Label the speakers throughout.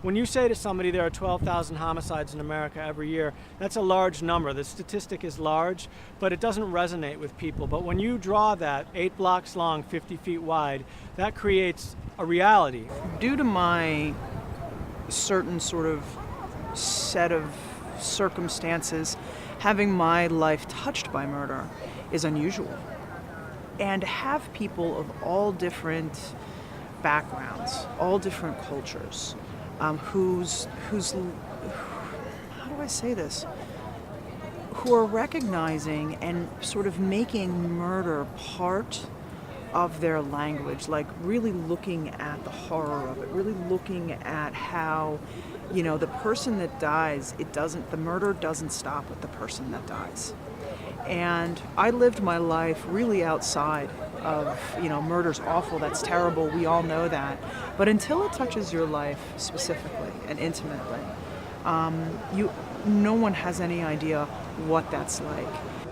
Speaker 1: When you say to somebody there are 12,000 homicides in America every year, that's a large number. The statistic is large, but it doesn't resonate with people. But when you draw that 8 blocks long, 50 feet wide, that creates a reality.
Speaker 2: Due to my certain sort of set of circumstances, having my life touched by murder is unusual. And to have people of all different backgrounds, all different cultures, who's how do I say this? Who are recognizing and sort of making murder part of their language, like really looking at the horror of it, really looking at how, the person that dies, the murder doesn't stop with the person that dies. And I lived my life really outside of, murder's awful, that's terrible, we all know that. But until it touches your life specifically and intimately, no one has any idea what that's like.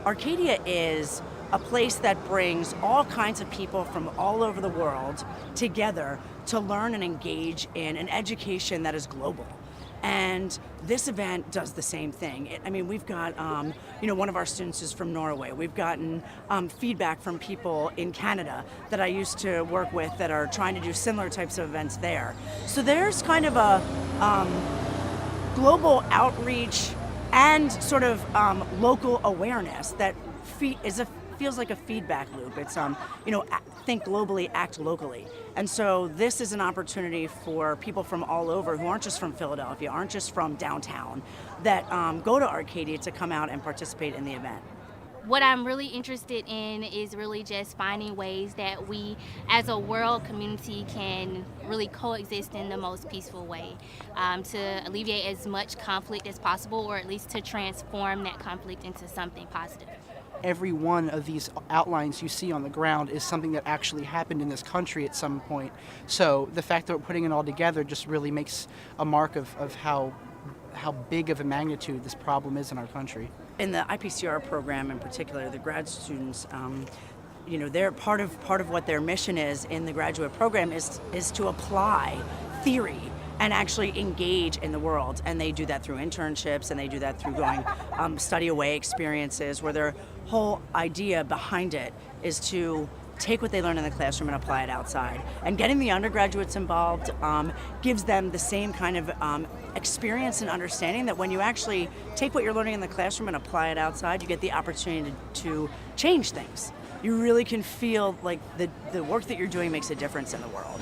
Speaker 3: Arcadia is a place that brings all kinds of people from all over the world together to learn and engage in an education that is global. And this event does the same thing. We've got, one of our students is from Norway. We've gotten feedback from people in Canada that I used to work with that are trying to do similar types of events there. So there's kind of a global outreach and sort of local awareness that feels like a feedback loop. It's think globally, act locally. And so this is an opportunity for people from all over who aren't just from Philadelphia, aren't just from downtown, that go to Arcadia to come out and participate in the event.
Speaker 4: What I'm really interested in is really just finding ways that we as a world community can really coexist in the most peaceful way, to alleviate as much conflict as possible, or at least to transform that conflict into something positive.
Speaker 5: Every one of these outlines you see on the ground is something that actually happened in this country at some point. So the fact that we're putting it all together just really makes a mark of how big of a magnitude this problem is in our country.
Speaker 3: In the IPCR program in particular, the grad students, they're part of what their mission is in the graduate program is to apply theory and actually engage in the world. And they do that through internships, and they do that through going study away experiences, where their whole idea behind it is to take what they learn in the classroom and apply it outside. And getting the undergraduates involved gives them the same kind of experience and understanding that when you actually take what you're learning in the classroom and apply it outside, you get the opportunity to change things. You really can feel like the work that you're doing makes a difference in the world.